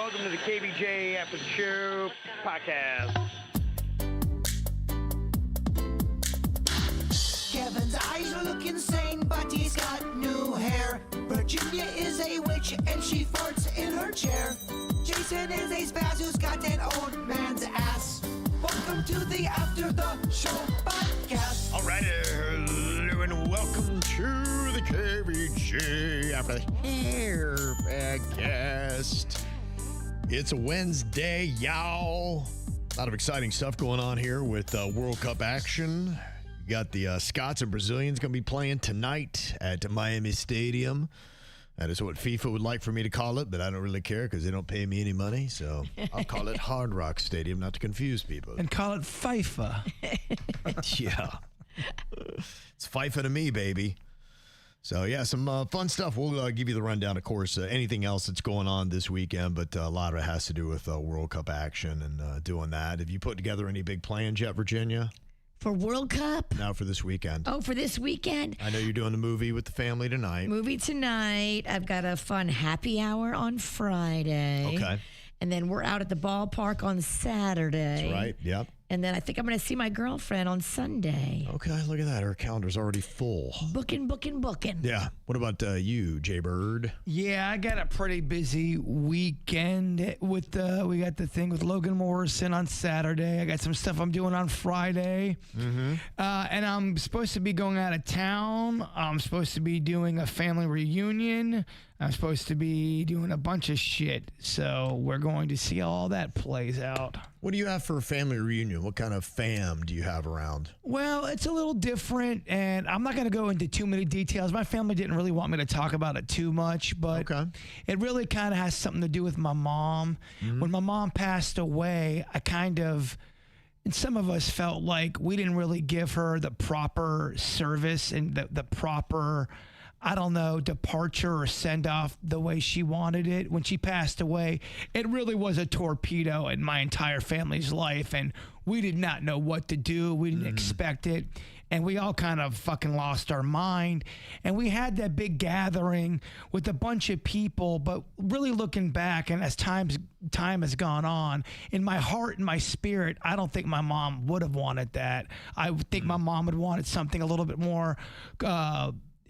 welcome to the KVJ After the Show podcast. Kevin's eyes are looking sane, but he's got new hair. Virginia is a witch, and she farts in her chair. Jason is a spaz who's got an old man's ass. Welcome to the After the Show podcast. All right, hello and welcome to the KVJ After the Hair podcast. It's a Wednesday, y'all. A lot of exciting stuff going on here with World Cup action. You got the Scots and Brazilians going to be playing tonight at Miami Stadium. That is what FIFA would like for me to call it, but I don't really care because they don't pay me any money. So I'll call it Hard Rock Stadium, not to confuse people. And call it FIFA. Yeah. It's FIFA to me, baby. So, yeah, some fun stuff. We'll give you the rundown, of course, anything else that's going on this weekend, but a lot of it has to do with World Cup action and doing that. Have you put together any big plans yet, Virginia? For World Cup? No, for this weekend. Oh, for this weekend? I know you're doing the movie with the family tonight. Movie tonight. I've got a fun happy hour on Friday. Okay. And then we're out at the ballpark on Saturday. That's right, yep. And then I think I'm going to see my girlfriend on Sunday. Okay, look at that. Her calendar's already full. Booking. Yeah. What about you, Jay Bird? Yeah, I got a pretty busy weekend with we got the thing with Logan Morrison on Saturday. I got some stuff I'm doing on Friday. Mm-hmm. And I'm supposed to be going out of town. I'm supposed to be doing a family reunion. I'm supposed to be doing a bunch of shit. So we're going to see how all that plays out. What do you have for a family reunion? What kind of fam do you have around? Well, it's a little different, and I'm not going to go into too many details. My family didn't really want me to talk about it too much, but It really kind of has something to do with my mom. Mm-hmm. When my mom passed away, and some of us felt like we didn't really give her the proper service and the proper, departure or send off the way she wanted it. When she passed away, it really was a torpedo in my entire family's life, and we did not know what to do. We didn't expect it, and we all kind of fucking lost our mind. And we had that big gathering with a bunch of people, but really looking back, and as time has gone on, in my heart and my spirit, I don't think my mom would have wanted that. I think my mom would have wanted something a little bit more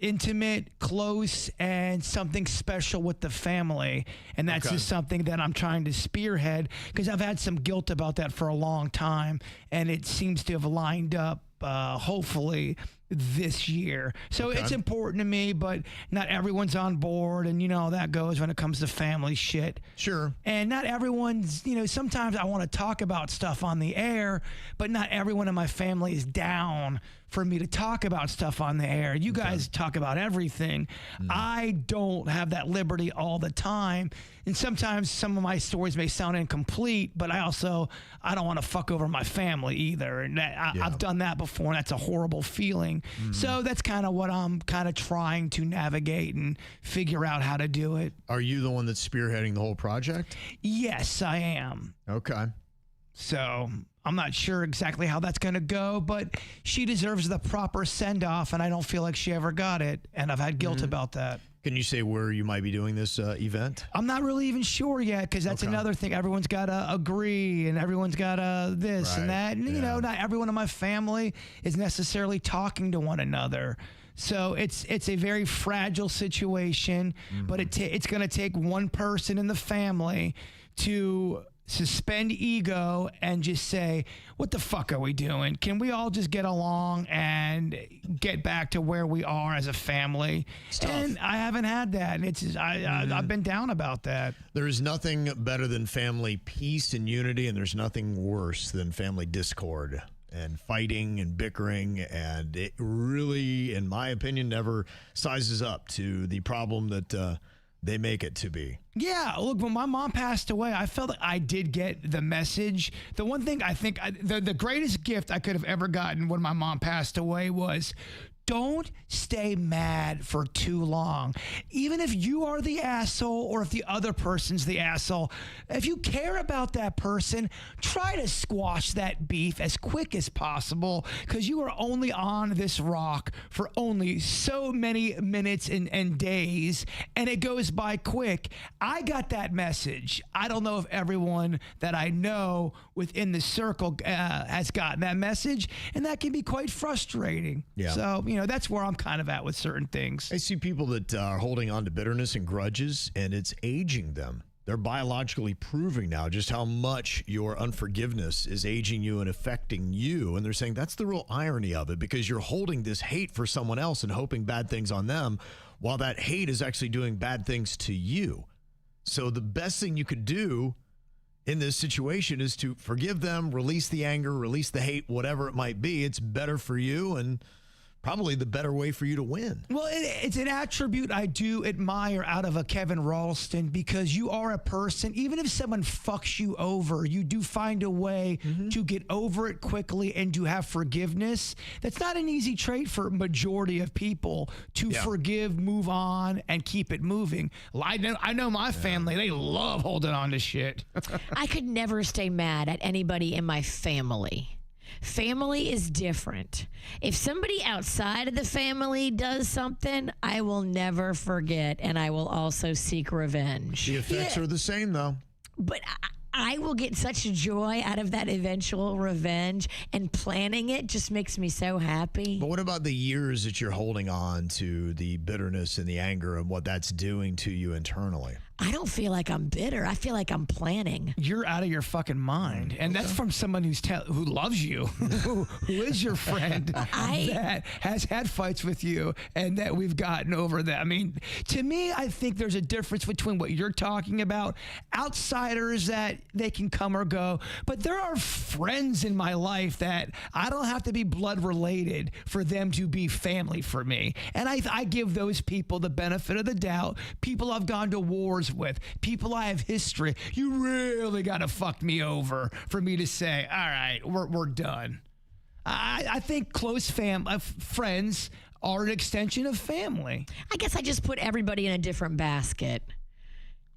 intimate, close, and something special with the family. And that's just something that I'm trying to spearhead because I've had some guilt about that for a long time, and it seems to have lined up hopefully this year. So it's important to me, but not everyone's on board, and you know how that goes when it comes to family shit. Sure. And not everyone's, sometimes I want to talk about stuff on the air, but not everyone in my family is down for me to talk about stuff on the air. You guys talk about everything. I don't have that liberty all the time. And sometimes some of my stories may sound incomplete, but I don't want to fuck over my family either. And I've done that before, and that's a horrible feeling. So that's kind of what I'm kind of trying to navigate and figure out how to do it. Are you the one that's spearheading the whole project? Yes, I am. Okay. So I'm not sure exactly how that's going to go, but she deserves the proper send-off, and I don't feel like she ever got it, and I've had guilt about that. Can you say where you might be doing this event? I'm not really even sure yet, because that's another thing. Everyone's got to agree, and everyone's got to this and that. And, not everyone in my family is necessarily talking to one another. So it's a very fragile situation, but it's going to take one person in the family to suspend ego and just say, what the fuck are we doing? Can we all just get along and get back to where we are as a family? And I haven't had that. And I've been down about that. There is nothing better than family peace and unity, and there's nothing worse than family discord and fighting and bickering. And it really, in my opinion, never sizes up to the problem that they make it to be. Yeah, look, when my mom passed away, I felt like I did get the message. The one thing I think, the greatest gift I could have ever gotten when my mom passed away was don't stay mad for too long. Even if you are the asshole or if the other person's the asshole, if you care about that person, try to squash that beef as quick as possible, because you are only on this rock for only so many minutes and days, and it goes by quick. I got that message. I don't know if everyone that I know within the circle has gotten that message, and that can be quite frustrating. Yeah. So, that's where I'm kind of at with certain things. I see people that are holding on to bitterness and grudges, and it's aging them. They're biologically proving now just how much your unforgiveness is aging you and affecting you. And they're saying that's the real irony of it, because you're holding this hate for someone else and hoping bad things on them, while that hate is actually doing bad things to you. So the best thing you could do in this situation is to forgive them, release the anger, release the hate, whatever it might be. It's better for you and probably the better way for you to win. Well, it's an attribute I do admire out of a Kevin Ralston, because you are a person, even if someone fucks you over, you do find a way to get over it quickly and to have forgiveness. That's not an easy trait for majority of people, to forgive, move on, and keep it moving. I know my family, they love holding on to shit. I could never stay mad at anybody in my family. Family is different. If somebody outside of the family does something, I will never forget, and I will also seek revenge. The effects are the same, though. But I will get such joy out of that eventual revenge, and planning it just makes me so happy. But what about the years that you're holding on to the bitterness and the anger and what that's doing to you internally? I don't feel like I'm bitter. I feel like I'm planning. You're out of your fucking mind. And that's from someone who loves you, who is your friend, that has had fights with you, and that we've gotten over that. I mean, to me, I think there's a difference between what you're talking about, outsiders that they can come or go, but there are friends in my life that I don't have to be blood related for them to be family for me. And I give those people the benefit of the doubt. People I've gone to wars with, people I have history. You really got to fuck me over for me to say, all right, we're done. I think close friends are an extension of family. I guess I just put everybody in a different basket.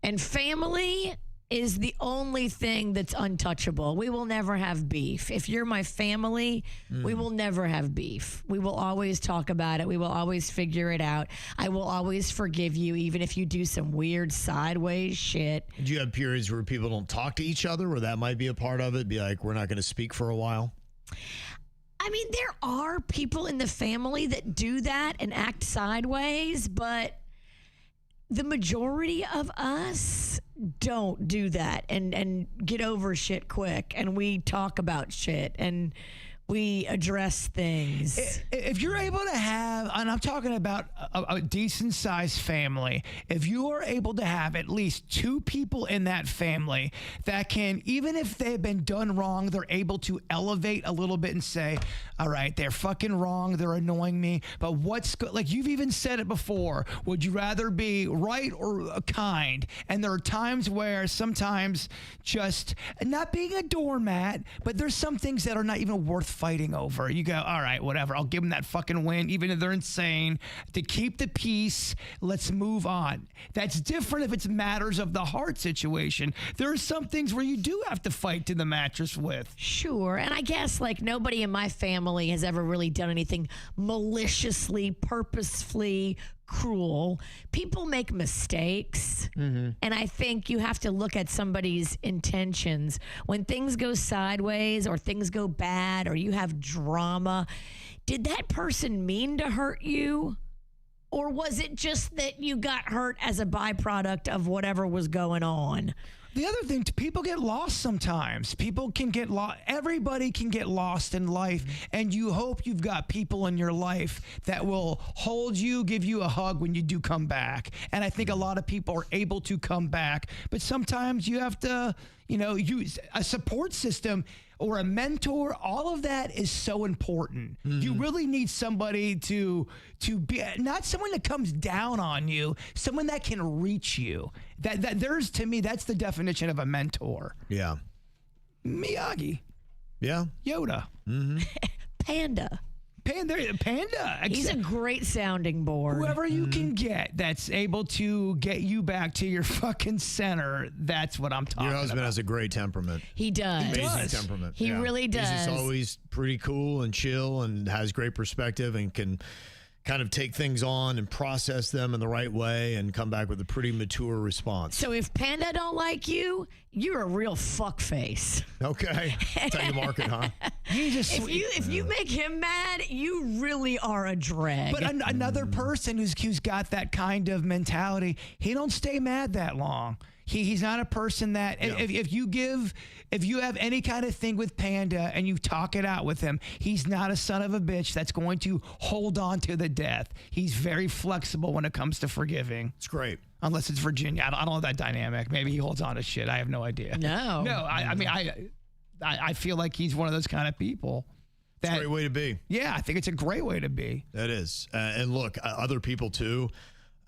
And family is the only thing that's untouchable. We will never have beef. If you're my family, we will never have beef. We will always talk about it. We will always figure it out. I will always forgive you, even if you do some weird sideways shit. Do you have periods where people don't talk to each other, where that might be a part of it? Be like, we're not going to speak for a while? I mean, there are people in the family that do that and act sideways, but the majority of us don't do that and get over shit quick, and we talk about shit and we address things. If you're able to have, and I'm talking about a decent sized family, if you are able to have at least two people in that family that can, even if they've been done wrong, they're able to elevate a little bit and say, all right, they're fucking wrong, they're annoying me, but like you've even said it before, would you rather be right or kind? And there are times where sometimes just not being a doormat, but there's some things that are not even worth fighting over. You go, all right, whatever, I'll give them that fucking win, even if they're insane. To keep the peace, let's move on. That's different if it's matters of the heart situation. There are some things where you do have to fight to the mattress with. Sure, and I guess like nobody in my family has ever really done anything maliciously, purposefully cruel. People make mistakes, and I think you have to look at somebody's intentions. When things go sideways or things go bad or you have drama, did that person mean to hurt you? Or was it just that you got hurt as a byproduct of whatever was going on? The other thing, people get lost sometimes. People can get lost. Everybody can get lost in life, and you hope you've got people in your life that will hold you, give you a hug when you do come back. And I think a lot of people are able to come back, but sometimes you have to, use a support system or a mentor. All of that is so important. You really need somebody to be, not someone that comes down on you, someone that can reach you. To me, that's the definition of a mentor. Yeah. Miyagi. Yeah. Yoda. Panda. Panda. He's a great sounding board. Whoever you can get that's able to get you back to your fucking center, that's what I'm talking about. Your husband has a great temperament. He does. Amazing temperament. He really does. He's just always pretty cool and chill and has great perspective and can kind of take things on and process them in the right way and come back with a pretty mature response. So if Panda don't like you, you're a real fuckface. Okay. That's how you market, huh? If you make him mad, you really are a drag. But another person who's got that kind of mentality, he don't stay mad that long. He's not a person that if you have any kind of thing with Panda and you talk it out with him, he's not a son of a bitch that's going to hold on to the death. He's very flexible when it comes to forgiving. It's great. Unless it's Virginia. I don't know that dynamic. Maybe he holds on to shit. I have no idea. No. I feel like he's one of those kind of people. It's a great way to be. Yeah, I think it's a great way to be. That is. And look, other people too,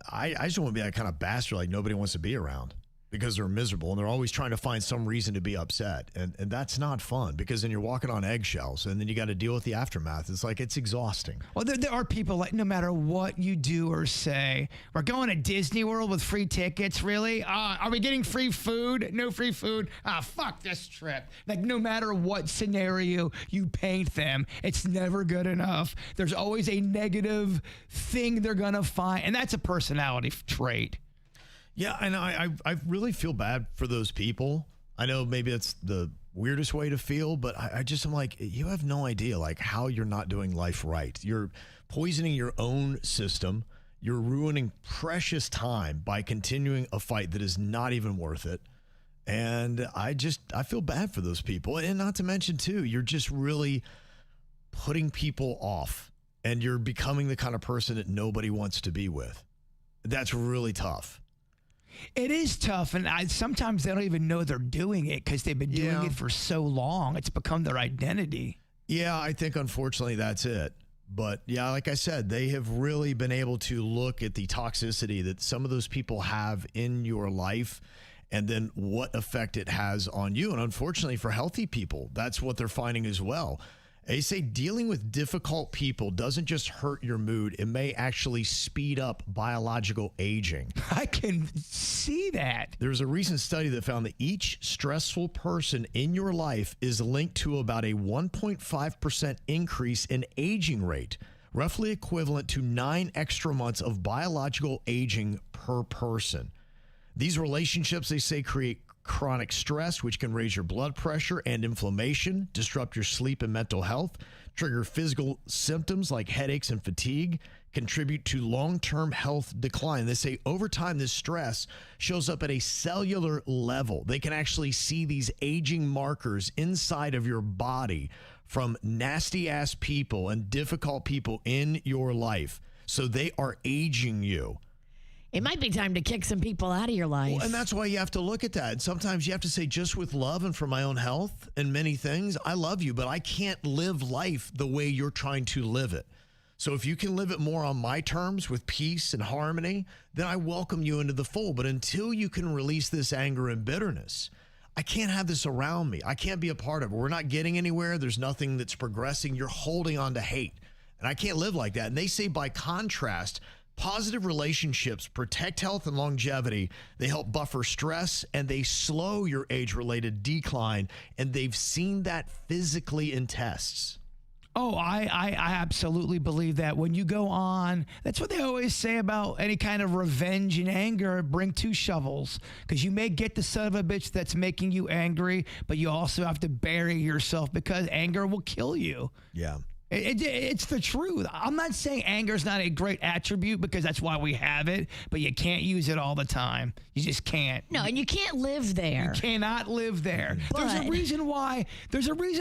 I just don't want to be that kind of bastard like nobody wants to be around. Because they're miserable and they're always trying to find some reason to be upset. And that's not fun because then you're walking on eggshells and then you got to deal with the aftermath. It's like, it's exhausting. Well, there are people like no matter what you do or say, we're going to Disney World with free tickets, really? Are we getting free food? No free food? Fuck this trip. Like no matter what scenario you paint them, it's never good enough. There's always a negative thing they're going to find. And that's a personality trait. Yeah, and I really feel bad for those people. I know maybe it's the weirdest way to feel, but I'm like, you have no idea like how you're not doing life right. You're poisoning your own system. You're ruining precious time by continuing a fight that is not even worth it. And I feel bad for those people. And not to mention too, you're just really putting people off and you're becoming the kind of person that nobody wants to be with. That's really tough. It is tough, and sometimes they don't even know they're doing it because they've been doing it for so long. It's become their identity. Yeah, I think unfortunately that's it. But yeah, like I said, they have really been able to look at the toxicity that some of those people have in your life and then what effect it has on you. And unfortunately for healthy people, that's what they're finding as well. They say dealing with difficult people doesn't just hurt your mood. It may actually speed up biological aging. I can see that. There's a recent study that found that each stressful person in your life is linked to about a 1.5% increase in aging rate, roughly equivalent to 9 extra months of biological aging per person. These relationships, they say, create chronic stress, which can raise your blood pressure and inflammation, disrupt your sleep and mental health, trigger physical symptoms like headaches and fatigue, contribute to long-term health decline. They say over time, this stress shows up at a cellular level. They can actually see these aging markers inside of your body from nasty-ass people and difficult people in your life. So they are aging you. It might be time to kick some people out of your life. Well, and that's why you have to look at that. And sometimes you have to say, just with love and for my own health and many things, I love you, but I can't live life the way you're trying to live it. So if you can live it more on my terms with peace and harmony, then I welcome you into the fold. But until you can release this anger and bitterness, I can't have this around me. I can't be a part of it. We're not getting anywhere. There's nothing that's progressing. You're holding on to hate. And I can't live like that. And they say, by contrast, positive relationships protect health and longevity. They help buffer stress and they slow your age-related decline. And they've seen that physically in tests. Oh, I absolutely believe that. When you go on, that's what they always say about any kind of revenge and anger, bring 2 shovels. Because you may get the son of a bitch that's making you angry, but you also have to bury yourself because anger will kill you. Yeah. It's the truth. I'm not saying anger is not a great attribute because that's why we have it, but you can't use it all the time. You just can't. No, and you can't live there. You cannot live there. But there's a reason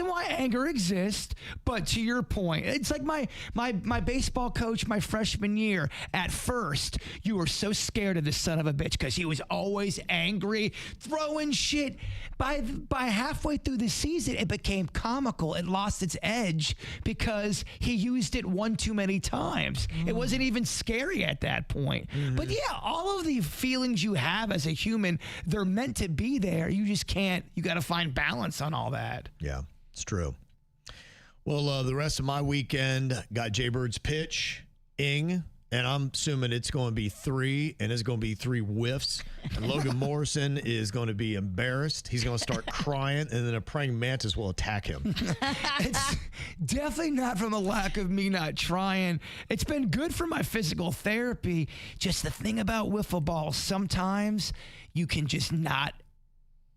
why anger exists, but to your point, it's like my baseball coach my freshman year. At first, you were so scared of the son of a bitch because he was always angry, throwing shit. By halfway through the season, it became comical. It lost its edge because he used it one too many times. It wasn't even scary at that point. But yeah, all of the feelings you have as a human, they're meant to be there. You just can't. You got to find balance on all that. Yeah, it's true. Well, the rest of my weekend got Jaybird's pitching, and I'm assuming it's going to be 3, and it's going to be 3 whiffs. And Logan Morrison is going to be embarrassed. He's going to start crying, and then a praying mantis will attack him. It's definitely not from a lack of me not trying. It's been good for my physical therapy. Just the thing about wiffle balls, sometimes you can just not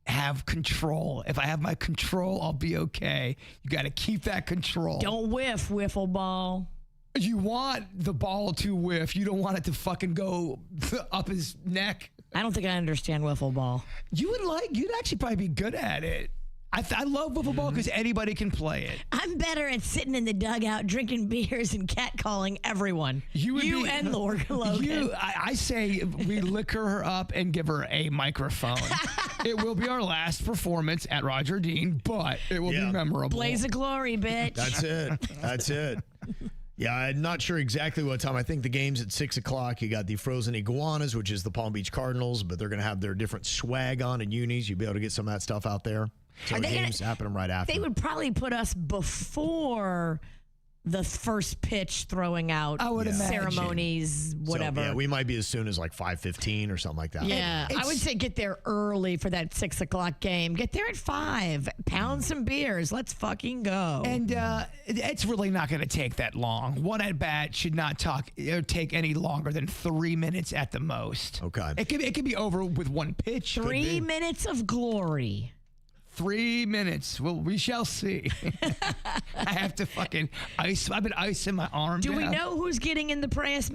have control. If I have my control, I'll be okay. You got to keep that control. Don't whiff, wiffle ball. You want the ball to whiff. You don't want it to fucking go up his neck. I don't think I understand wiffle ball. You'd actually probably be good at it. I love wiffle ball because anybody can play it. I'm better at sitting in the dugout, drinking beers, and catcalling everyone. You and Logan. I say we liquor her up and give her a microphone. It will be our last performance at Roger Dean, but it will be memorable. Blaze of glory, bitch. That's it. Yeah, I'm not sure exactly what time. I think the game's at 6 o'clock. You got the Frozen Iguanas, which is the Palm Beach Cardinals, but they're going to have their different swag on and unis. You'll be able to get some of that stuff out there. So the game's happening right after. They would probably put us before the first pitch throwing out ceremonies, whatever. So, yeah, we might be as soon as like 5:15 or something like that. Yeah, I would say get there early for that 6 o'clock game. Get there at 5. Pound some beers. Let's fucking go. And it's really not going to take that long. One at bat should not take any longer than 3 minutes at the most. Okay. It could be over with one pitch. 3 minutes of glory. 3 minutes. Well, we shall see. I have to fucking ice. I've been icing my arm. Do we know who's getting in the praying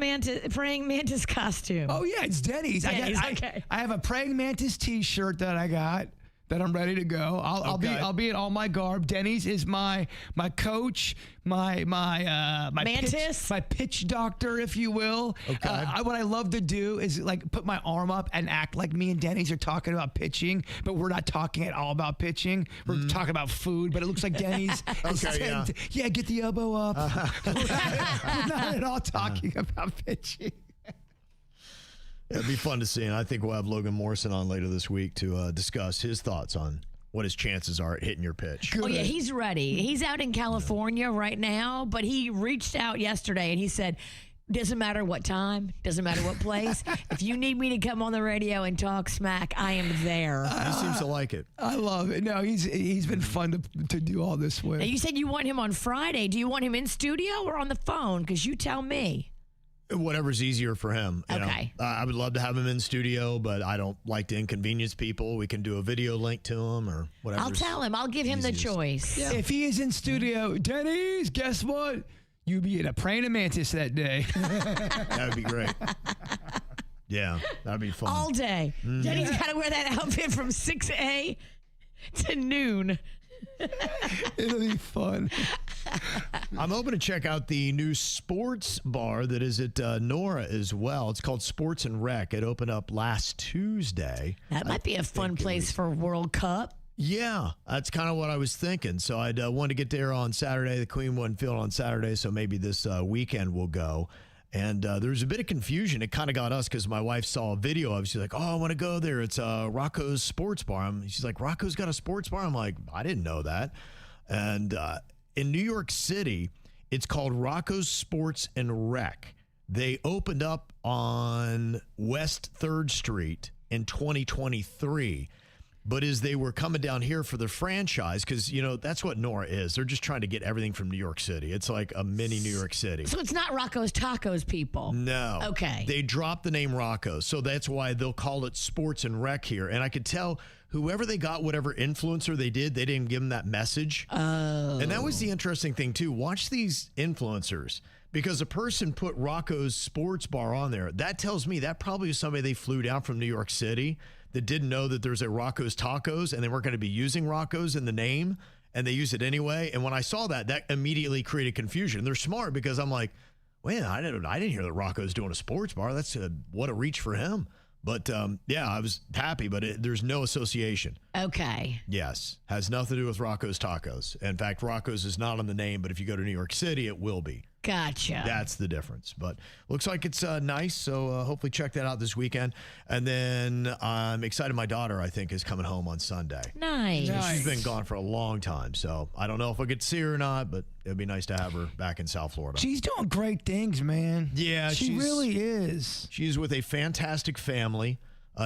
mantis costume? Oh yeah, it's Denny's. Okay. I have a praying mantis T-shirt that I got that I'm ready to go. I'll be in all my garb. Denny's is my coach, my mantis, my pitch doctor, if you will. Okay. What I love to do is like put my arm up and act like me and Denny's are talking about pitching, but we're not talking at all about pitching. We're talking about food, but it looks like Denny's. Yeah, get the elbow up. We're not at all talking about pitching. It'd be fun to see, and I think we'll have Logan Morrison on later this week to discuss his thoughts on what his chances are at hitting your pitch. Good. Oh, yeah, he's ready. He's out in California right now, but he reached out yesterday, and he said, doesn't matter what time, doesn't matter what place. If you need me to come on the radio and talk smack, I am there. He seems to like it. I love it. No, he's been fun to do all this with. Now, you said you want him on Friday. Do you want him in studio or on the phone? Because you tell me. Whatever's easier for him. Okay. I would love to have him in studio, but I don't like to inconvenience people. We can do a video link to him or whatever. I'll tell him. I'll give him the choice. Yeah. If he is in studio, Denny's, guess what? You be in a praying mantis that day. That would be great. Yeah, that'd be fun. All day. Denny's got to wear that outfit from 6 a to noon. It'll be fun. I'm hoping to check out the new sports bar that is at Nora as well. It's called Sports and Rec. It opened up last Tuesday. That might be a fun place for World Cup. Yeah, that's kind of what I was thinking. So I'd want to get there on Saturday. The Queen wasn't feeling on Saturday, so maybe this weekend we'll go. And there was a bit of confusion. It kind of got us because my wife saw a video of it. She's like, oh, I want to go there. It's Rocco's Sports Bar. She's like, Rocco's got a sports bar? I'm like, I didn't know that. And in New York City, it's called Rocco's Sports and Rec. They opened up on West 3rd Street in 2023. But as they were coming down here for the franchise, because, you know, that's what Nora is. They're just trying to get everything from New York City. It's like a mini New York City. So it's not Rocco's Tacos, people. No. Okay. They dropped the name Rocco's. So that's why they'll call it Sports and Rec here. And I could tell whoever they got, whatever influencer they didn't give them that message. Oh. And that was the interesting thing, too. Watch these influencers. Because a person put Rocco's Sports Bar on there. That tells me that probably is somebody they flew down from New York City that didn't know that there's a Rocco's Tacos and they weren't going to be using Rocco's in the name, and they use it anyway. And when I saw that, that immediately created confusion. They're smart because I'm like, well, I didn't hear that Rocco's doing a sports bar. That's what a reach for him. But yeah, I was happy, but there's no association. Okay. Yes. Has nothing to do with Rocco's Tacos. In fact, Rocco's is not on the name, but if you go to New York City, it will be. Gotcha. That's the difference. But looks like it's nice. So hopefully check that out this weekend. And then I'm excited. My daughter, I think, is coming home on Sunday. Nice. She's been gone for a long time. So I don't know if I get to see her or not, but it'd be nice to have her back in South Florida. She's doing great things, man. Yeah, she really is. She's with a fantastic family.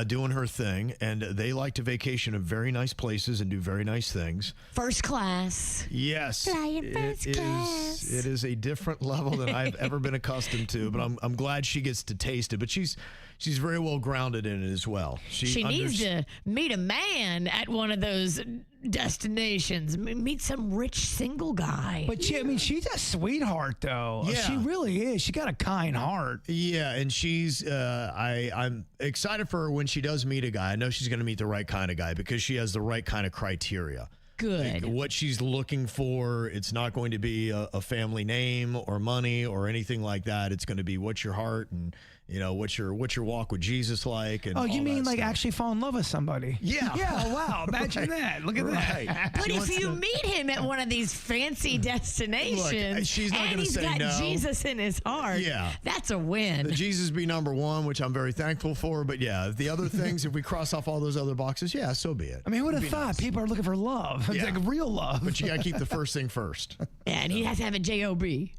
Doing her thing, and they like to vacation in very nice places and do very nice things. First class. Yes, Flying first class. It is a different level than I've ever been accustomed to, but I'm glad she gets to taste it. But she's very well grounded in it as well. She needs to meet a man at one of those destinations. Meet some rich single guy. But she's a sweetheart, though. Yeah. She really is. She got a kind heart. Yeah, and she's I'm excited for her when she does meet a guy. I know she's going to meet the right kind of guy because she has the right kind of criteria. Good. Like what she's looking for, it's not going to be a family name or money or anything like that. It's going to be what's your heart and what's your walk with Jesus like. And you mean like stuff. actually fall in love with somebody? Yeah. Yeah. Wow. Imagine that. Look at that. But if you meet him at one of these fancy destinations, look, she's not and gonna he's say got no. Jesus in his heart, Yeah. that's a win. The Jesus be number one, which I'm very thankful for. But yeah, the other things, if we cross off all those other boxes, yeah, so be it. I mean, who would have thought people are looking for love? It's Yeah. like real love. But you got to keep the first thing first. Yeah, and he has to have a J-O-B.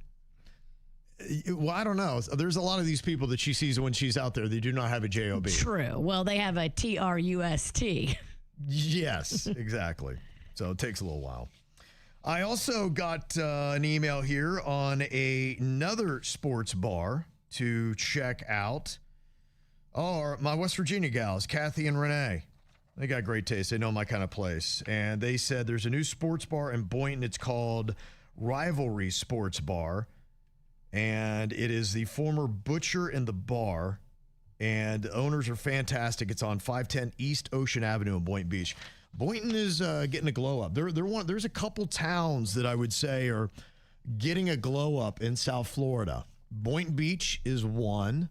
Well, I don't know. There's a lot of these people that she sees when she's out there. They do not have a J-O-B. True. Well, they have a T-R-U-S-T. Yes, exactly. So it takes a little while. I also got an email here on another sports bar to check out. Oh, my West Virginia gals, Kathy and Renee. They got great taste. They know my kind of place. And they said there's a new sports bar in Boynton. It's called Rivalry Sports Bar. And it is the former Butcher and the Bar. And the owners are fantastic. It's on 510 East Ocean Avenue in Boynton Beach. Boynton is getting a glow up. There's a couple towns that I would say are getting a glow up in South Florida. Boynton Beach is one.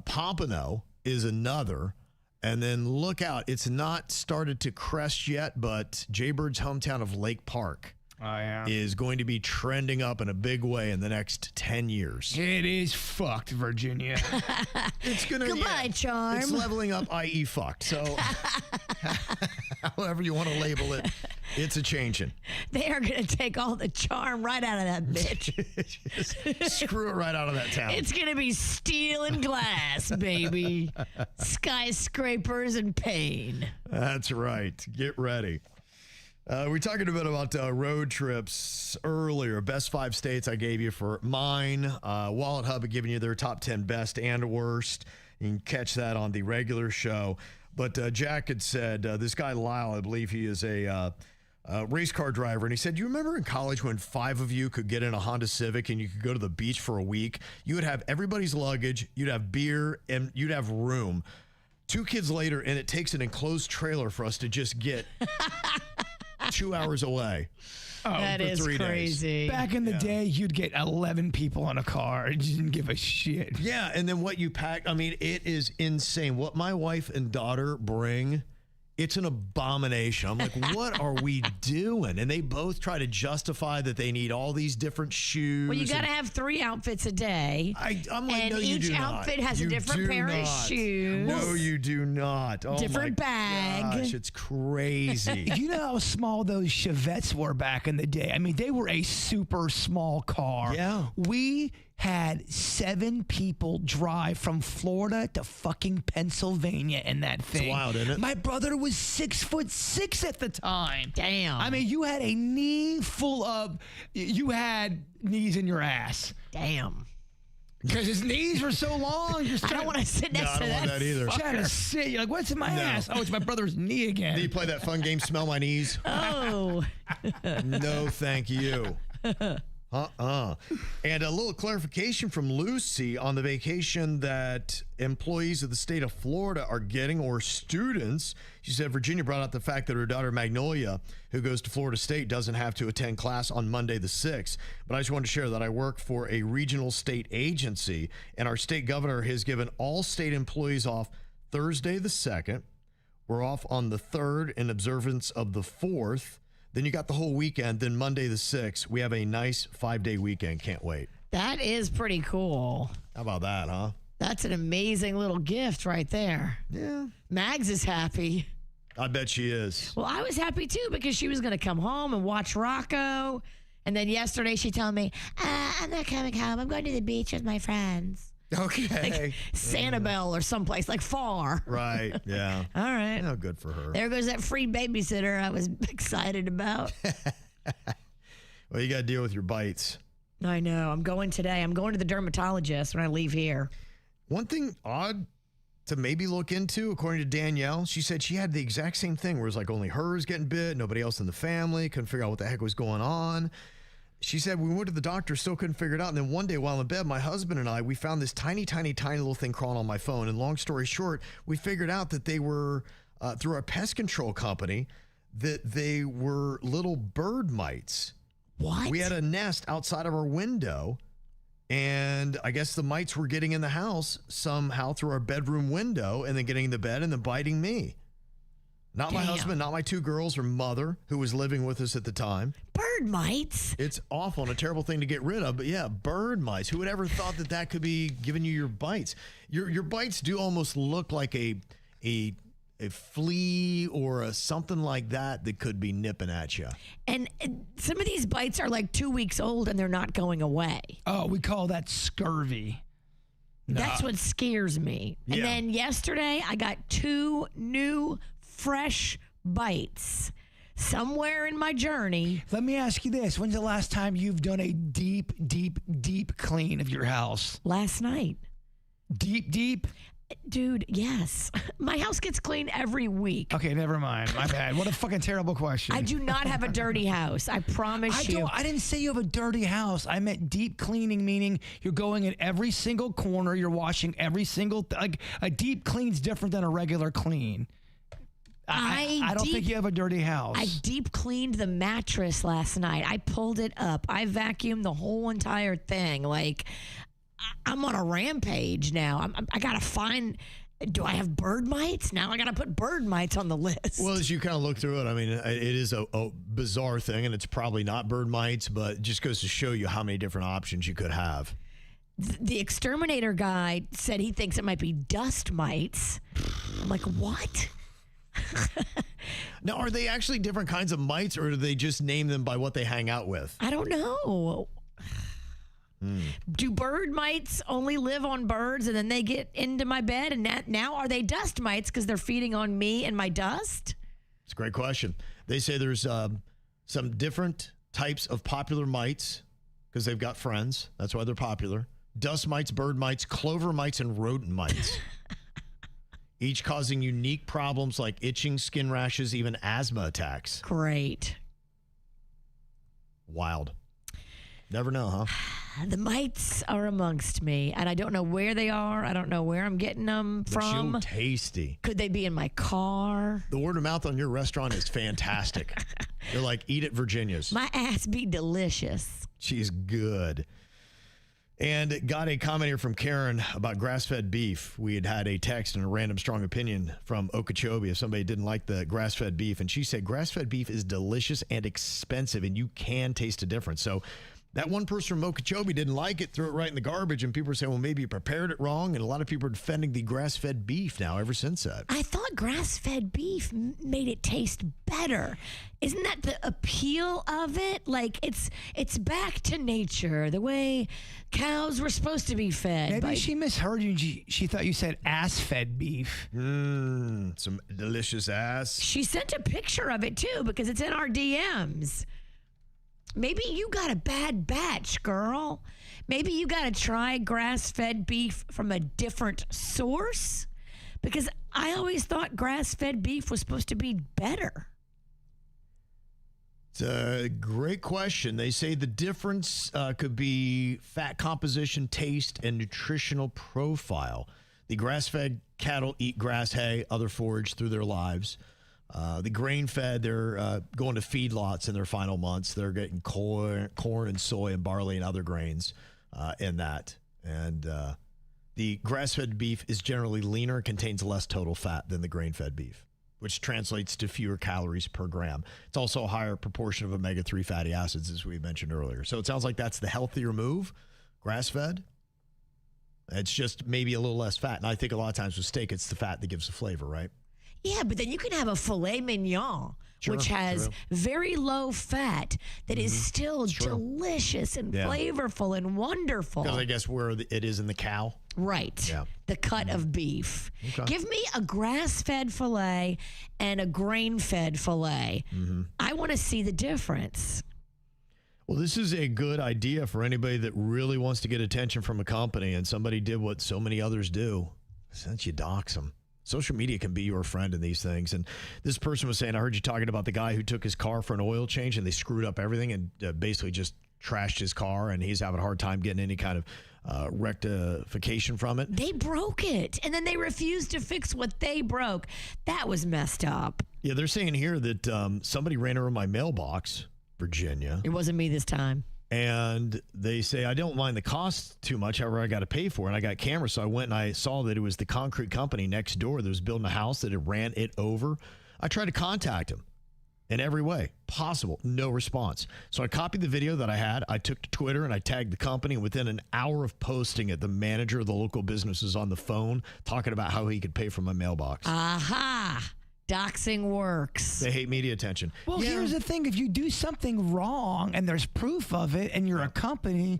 Pompano is another. And then look out. It's not started to crest yet, but Jaybird's hometown of Lake Park is going to be trending up in a big way in the next 10 years. It is fucked, Virginia. It's gonna Goodbye, charm. It's leveling up, i.e. fucked. So however you want to label it, it's a changing. They are going to take all the charm right out of that bitch. Just screw it right out of that town. It's going to be steel and glass, baby. Skyscrapers and pain. That's right. Get ready. We talked a bit about road trips earlier. Best 5 states I gave you for mine. Wallet Hub had given you their top 10 best and worst. You can catch that on the regular show. But Jack had said, this guy Lyle, I believe he is a race car driver. And he said, you remember in college when 5 of you could get in a Honda Civic and you could go to the beach for a week? You would have everybody's luggage, you'd have beer, and you'd have room. 2 kids later, and it takes an enclosed trailer for us to just get 2 hours away. That is 3 crazy. Back in the day, you'd get 11 people in a car. You didn't give a shit. Yeah, and then what you pack, I mean, it is insane. What my wife and daughter bring, it's an abomination. I'm like, what are we doing? And they both try to justify that they need all these different shoes. Well, you got to have 3 outfits a day. I'm like, and no, you each do not. outfit has You a different do pair of not. shoes. No, you do not. Oh Different my bag. Gosh, it's crazy. You know how small those Chevettes were back in the day? I mean, they were a super small car. Yeah. We had 7 people drive from Florida to fucking Pennsylvania in that thing. It's wild, isn't it? My brother was 6'6" at the time. Damn. I mean, you had a knee full of, you had knees in your ass. Damn. Because his knees were so long. You're I don't want to sit next I to don't want that. that either. trying to sit. You're like, what's in my ass? Oh, it's my brother's knee again. Do you play that fun game, Smell My Knees? Oh. No, thank you. And a little clarification from Lucy on the vacation that employees of the state of Florida are getting, or students. She said Virginia brought out the fact that her daughter Magnolia, who goes to Florida State, doesn't have to attend class on Monday the 6th. But I just wanted to share that I work for a regional state agency, and our state governor has given all state employees off Thursday the 2nd. We're off on the 3rd in observance of the 4th. Then you got the whole weekend. Then Monday the 6th, we have a nice 5-day weekend. Can't wait. That is pretty cool. How about that, huh? That's an amazing little gift right there. Yeah. Mags is happy. I bet she is. Well, I was happy too because she was going to come home and watch Rocco. And then yesterday she told me, I'm not coming home. I'm going to the beach with my friends. Okay. Like Sanibel or someplace like far. Right. Yeah. All right. Oh, good for her. There goes that free babysitter I was excited about. Well, you got to deal with your bites. I know. I'm going today. I'm going to the dermatologist when I leave here. One thing odd to maybe look into, according to Danielle, she said she had the exact same thing where it was like only her was getting bit, nobody else in the family, couldn't figure out what the heck was going on. She said we went to the doctor, still couldn't figure it out. And then one day while in bed, my husband and I, we found this tiny little thing crawling on my phone. And long story short, we figured out that they were, through our pest control company, that they were little bird mites. What? We had a nest outside of our window, and I guess the mites were getting in the house somehow through our bedroom window and then getting in the bed and then biting me. Not my husband, not my 2 girls, or mother, who was living with us at the time. Bird mites? It's awful and a terrible thing to get rid of, but yeah, bird mites. Who would ever thought that that could be giving you your bites? Your bites do almost look like a flea or something like that could be nipping at you. And some of these bites are like 2 weeks old and they're not going away. Oh, we call that scurvy. That's what scares me. And then yesterday, I got 2 new fresh bites somewhere in my journey. Let me ask you this. When's the last time you've done a deep clean of your house? Last night. Deep? Dude, yes. My house gets clean every week. Okay, never mind. My bad. What a fucking terrible question. I do not have a dirty house. I promise you. I didn't say you have a dirty house. I meant deep cleaning, meaning you're going in every single corner. You're washing every single... like, a deep clean's different than a regular clean. I don't think you have a dirty house. I deep cleaned the mattress last night. I pulled it up. I vacuumed the whole entire thing. Like, I'm on a rampage now. I got to find... Do I have bird mites? Now I got to put bird mites on the list. Well, as you kind of look through it, I mean, it is a bizarre thing, and it's probably not bird mites, but it just goes to show you how many different options you could have. The exterminator guy said he thinks it might be dust mites. I'm like, what? Now, are they actually different kinds of mites, or do they just name them by what they hang out with? I don't know. Do bird mites only live on birds and then they get into my bed? And now are they dust mites because they're feeding on me and my dust? It's a great question. They say there's some different types of popular mites because they've got friends. That's why they're popular. Dust mites, bird mites, clover mites, and rodent mites. Each causing unique problems like itching, skin rashes, even asthma attacks. Great. Wild. Never know, huh? The mites are amongst me, and I don't know where they are. I don't know where I'm getting them from. But tasty. Could they be in my car? The word of mouth on your restaurant is fantastic. They're like, eat at Virginia's. My ass be delicious. She's good. And got a comment here from Karen about grass-fed beef. We had a text and a random strong opinion from Okeechobee if somebody didn't like the grass-fed beef. And she said grass-fed beef is delicious and expensive, and you can taste a difference. So that one person from Okeechobee didn't like it, threw it right in the garbage, and people are saying, well, maybe you prepared it wrong. And a lot of people are defending the grass-fed beef now ever since that. I thought grass-fed beef made it taste better. Isn't that the appeal of it? Like, it's back to nature, the way cows were supposed to be fed. Maybe she misheard you. She thought you said ass-fed beef. Some delicious ass. She sent a picture of it, too, because it's in our DMs. Maybe you got a bad batch, girl. Maybe you got to try grass-fed beef from a different source. Because I always thought grass-fed beef was supposed to be better. It's a great question. They say the difference could be fat composition, taste, and nutritional profile. The grass-fed cattle eat grass, hay, other forage through their lives. The grain-fed, they're going to feedlots in their final months. They're getting corn and soy and barley and other grains in that. And the grass-fed beef is generally leaner, contains less total fat than the grain-fed beef. which translates to fewer calories per gram. It's also a higher proportion of omega-3 fatty acids, as we mentioned earlier. So it sounds like that's the healthier move, grass-fed. It's just maybe a little less fat. And I think a lot of times with steak, it's the fat that gives the flavor, right? Yeah, but then you can have a filet mignon, which has very low fat that is still delicious and flavorful and wonderful. Because I guess where it is in the cow. Right. Yeah. The cut of beef. Okay. Give me a grass-fed filet and a grain-fed filet. I want to see the difference. Well, this is a good idea for anybody that really wants to get attention from a company, and somebody did what so many others do, since you dox them. Social media can be your friend in these things. And this person was saying, I heard you talking about the guy who took his car for an oil change and they screwed up everything and basically just trashed his car, and he's having a hard time getting any kind of rectification from it. They broke it, and then they refused to fix what they broke. That was messed up. Yeah, they're saying here that somebody ran over my mailbox, Virginia. It wasn't me this time. And they say, I don't mind the cost too much, however, I got to pay for it. And I got cameras, so I went and I saw that it was the concrete company next door that was building a house that had ran it over. I tried to contact him in every way possible. No response. So I copied the video that I had. I took to Twitter and I tagged the company. And within an hour of posting it, the manager of the local business was on the phone talking about how he could pay for my mailbox. Aha. Doxing works. They hate media attention. Well, here's the thing. If you do something wrong and there's proof of it and you're a company,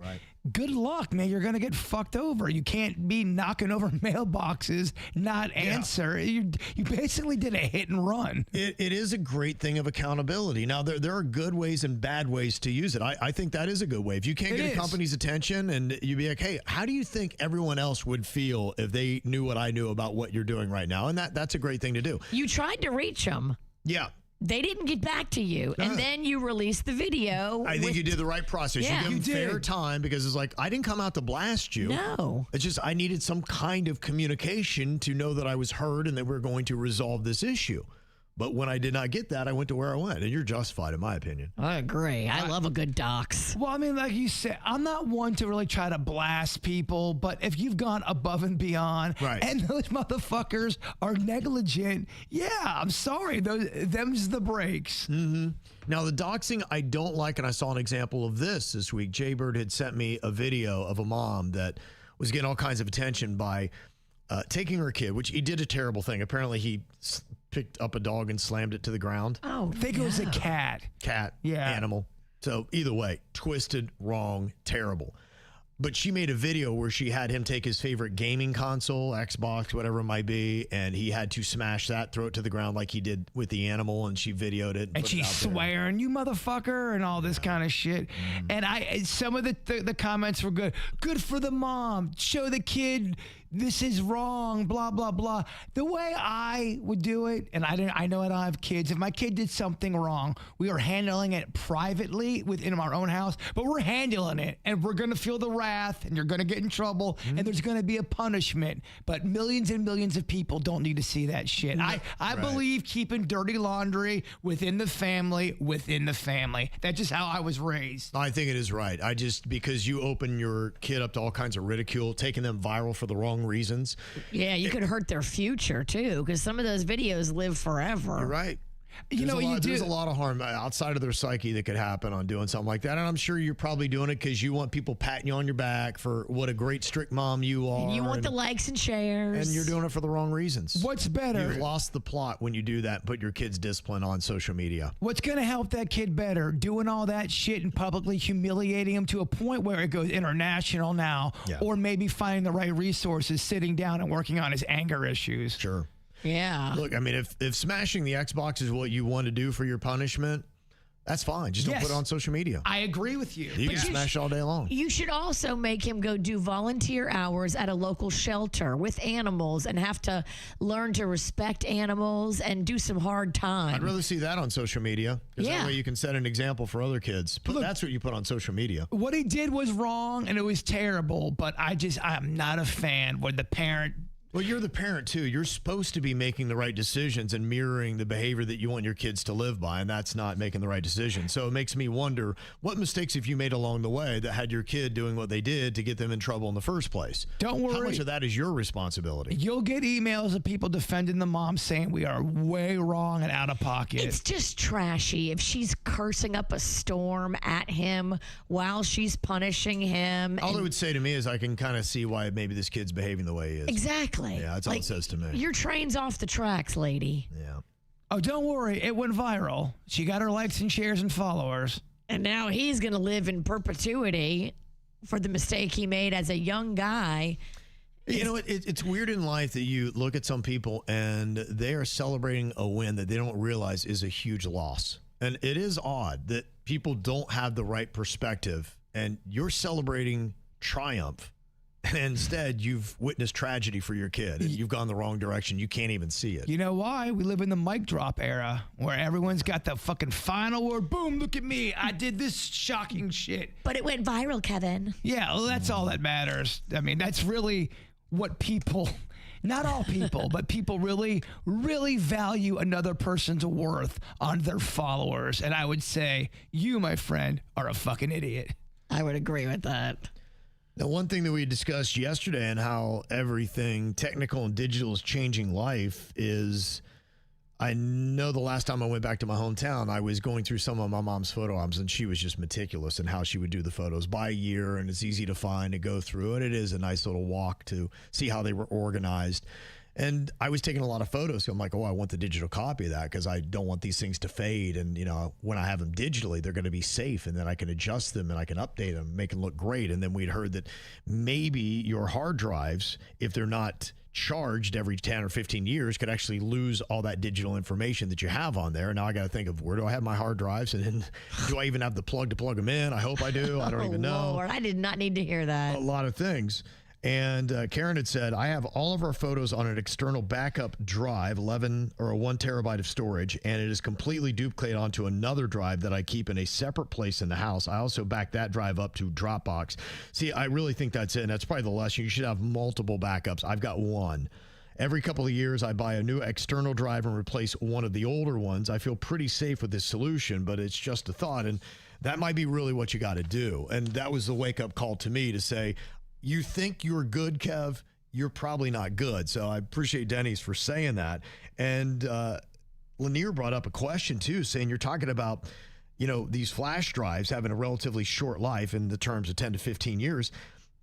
good luck, man. You're going to get fucked over. You can't be knocking over mailboxes, not answer. You basically did a hit and run. It is a great thing of accountability. Now, there are good ways and bad ways to use it. I think that is a good way. If you can't get a company's attention and you be like, hey, how do you think everyone else would feel if they knew what I knew about what you're doing right now? And that's a great thing to do. You tried to reach them. Yeah. They didn't get back to you. And then you released the video. I think you did the right process. Yeah, you give them fair time because it's like, I didn't come out to blast you. No. It's just I needed some kind of communication to know that I was heard and that we're going to resolve this issue. But when I did not get that, I went to where I went. And you're justified, in my opinion. I agree. I love a good dox. Well, I mean, like you said, I'm not one to really try to blast people, but if you've gone above and beyond and those motherfuckers are negligent, I'm sorry. Them's the breaks. Now, the doxing I don't like, and I saw an example of this week. Jay Bird had sent me a video of a mom that was getting all kinds of attention by taking her kid, which he did a terrible thing. Apparently, he picked up a dog and slammed it to the ground. Oh, I think it was a cat. Animal. So either way, twisted, wrong, terrible. But she made a video where she had him take his favorite gaming console, Xbox, whatever it might be, and he had to smash that, throw it to the ground like he did with the animal, and she videoed it. And she's swearing, you motherfucker, and all this kind of shit. And some of the comments were good. Good for the mom. Show the kid this is wrong, blah, blah, blah. The way I would do it, and I know I don't have kids, if my kid did something wrong, we are handling it privately within our own house, but we're handling it, and we're going to feel the wrath, and you're going to get in trouble, and there's going to be a punishment. But millions and millions of people don't need to see that shit. I believe keeping dirty laundry within the family. That's just how I was raised. I think it is right. Because you open your kid up to all kinds of ridicule, taking them viral for the wrong reasons. Yeah, you could hurt their future too, because some of those videos live forever. You're right. There's a lot of harm outside of their psyche that could happen on doing something like that. And I'm sure you're probably doing it because you want people patting you on your back for what a great strict mom you are. And you want the likes and shares. And you're doing it for the wrong reasons. What's better? You've lost the plot when you do that and put your kid's discipline on social media. What's going to help that kid better? Doing all that shit and publicly humiliating him to a point where it goes international now. Yeah. Or maybe finding the right resources, sitting down and working on his anger issues. Sure. Yeah. Look, I mean, if smashing the Xbox is what you want to do for your punishment, that's fine. Just don't put it on social media. I agree with you. You can smash all day long. You should also make him go do volunteer hours at a local shelter with animals and have to learn to respect animals and do some hard time. I'd rather see that on social media. Because that way you can set an example for other kids. But that's what you put on social media. What he did was wrong and it was terrible, but I'm not a fan where the parent Well, you're the parent, too. You're supposed to be making the right decisions and mirroring the behavior that you want your kids to live by, and that's not making the right decision. So it makes me wonder, what mistakes have you made along the way that had your kid doing what they did to get them in trouble in the first place? Don't worry. How much of that is your responsibility? You'll get emails of people defending the mom saying we are way wrong and out of pocket. It's just trashy. If she's cursing up a storm at him while she's punishing him. All it would say to me is I can kind of see why maybe this kid's behaving the way he is. Exactly. Yeah, that's all it says to me. Your train's off the tracks, lady. Yeah. Oh, don't worry. It went viral. She got her likes and shares and followers. And now he's going to live in perpetuity for the mistake he made as a young guy. You know, it's weird in life that you look at some people and they are celebrating a win that they don't realize is a huge loss. And it is odd that people don't have the right perspective and you're celebrating triumph. And instead, you've witnessed tragedy for your kid and you've gone the wrong direction. You can't even see it. You know why? We live in the mic drop era where everyone's got the fucking final word. Boom, look at me. I did this shocking shit. But it went viral, Kevin. Yeah, well, that's all that matters. I mean, that's really what people, not all people, but people really, really value another person's worth on their followers. And I would say, you, my friend, are a fucking idiot. I would agree with that. Now, one thing that we discussed yesterday and how everything technical and digital is changing life is, I know the last time I went back to my hometown, I was going through some of my mom's photo albums, and she was just meticulous in how she would do the photos by year, and it's easy to find and go through, and it is a nice little walk to see how they were organized. And I was taking a lot of photos, so I'm like, oh, I want the digital copy of that because I don't want these things to fade. And, you know, when I have them digitally, they're going to be safe, and then I can adjust them and I can update them, make them look great. And then we'd heard that maybe your hard drives, if they're not charged every 10 or 15 years, could actually lose all that digital information that you have on there. And now I got to think of, where do I have my hard drives? And then do I even have the plug to plug them in? I hope I do. I don't even know. Lord, I did not need to hear that. A lot of things. And Karen had said, I have all of our photos on an external backup drive, 11 or 1 terabyte of storage, and it is completely duplicated onto another drive that I keep in a separate place in the house. I also back that drive up to Dropbox. See, I really think that's it. And that's probably the lesson. You should have multiple backups. I've got one. Every couple of years, I buy a new external drive and replace one of the older ones. I feel pretty safe with this solution, but it's just a thought. And that might be really what you got to do. And that was the wake-up call to me to say, you think you're good, Kev, you're probably not good. So I appreciate Denny's for saying that. And Lanier brought up a question, too, saying you're talking about, you know, these flash drives having a relatively short life in the terms of 10 to 15 years.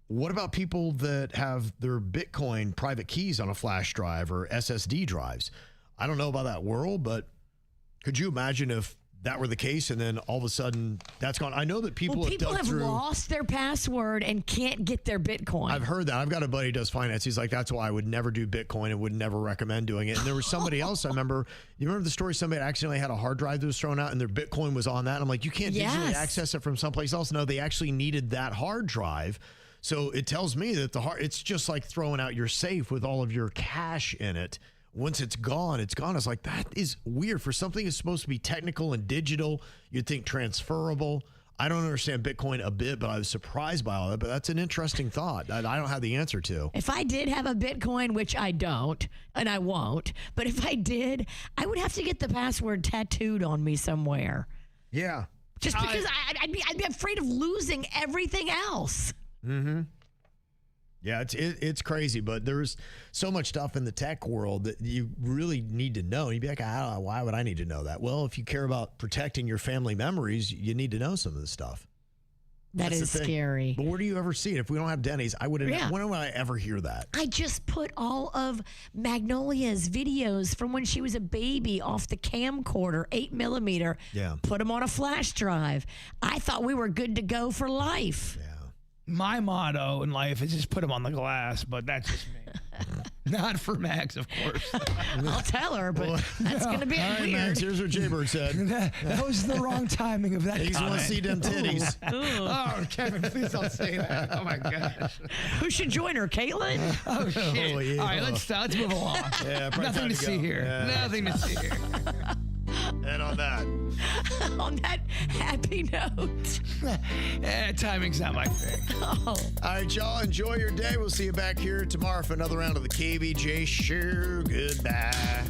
What about people that have their Bitcoin private keys on a flash drive or SSD drives? I don't know about that world, but could you imagine if that were the case and then all of a sudden that's gone? I know that people have lost their password and can't get their Bitcoin. I've heard that. I've got a buddy who does finance. He's like, that's why I would never do Bitcoin and would never recommend doing it. And there was somebody else, I remember, you remember the story, somebody accidentally had a hard drive that was thrown out and their Bitcoin was on that. I'm like, you can't digitally access it from someplace else. No, they actually needed that hard drive. So it tells me that it's just like throwing out your safe with all of your cash in it. Once it's gone, it's gone. It's like, that is weird. For something that's supposed to be technical and digital, you'd think transferable. I don't understand Bitcoin a bit, but I was surprised by all that. But that's an interesting thought that I don't have the answer to. If I did have a Bitcoin, which I don't, and I won't, but if I did, I would have to get the password tattooed on me somewhere. Yeah. Just because I'd be afraid of losing everything else. Mm-hmm. Yeah, it's crazy, but there's so much stuff in the tech world that you really need to know. You'd be like, why would I need to know that? Well, if you care about protecting your family memories, you need to know some of this stuff. That's is scary. But where do you ever see it? If we don't have Denny's, I wouldn't. Yeah. When would I ever hear that? I just put all of Magnolia's videos from when she was a baby off the camcorder, 8mm. Yeah. Put them on a flash drive. I thought we were good to go for life. Yeah. My motto in life is just put them on the glass, but that's just me. Not for Max, of course. I'll tell her, but that's going to be All right, weird. Max, here's what Jaybird said. that was the wrong timing of that He's want comment. to see them titties. Oh, Kevin, please don't say that. Oh, my gosh. Who should join her, Caitlin? Oh, shit. Oh, yeah. All right, let's move along. Yeah, probably Nothing time to to see go. here. Yeah. Nothing to see here. And on that. On that happy note. Timing's not my thing. Oh. All right, y'all. Enjoy your day. We'll see you back here tomorrow for another round of the KVJ Show. Goodbye.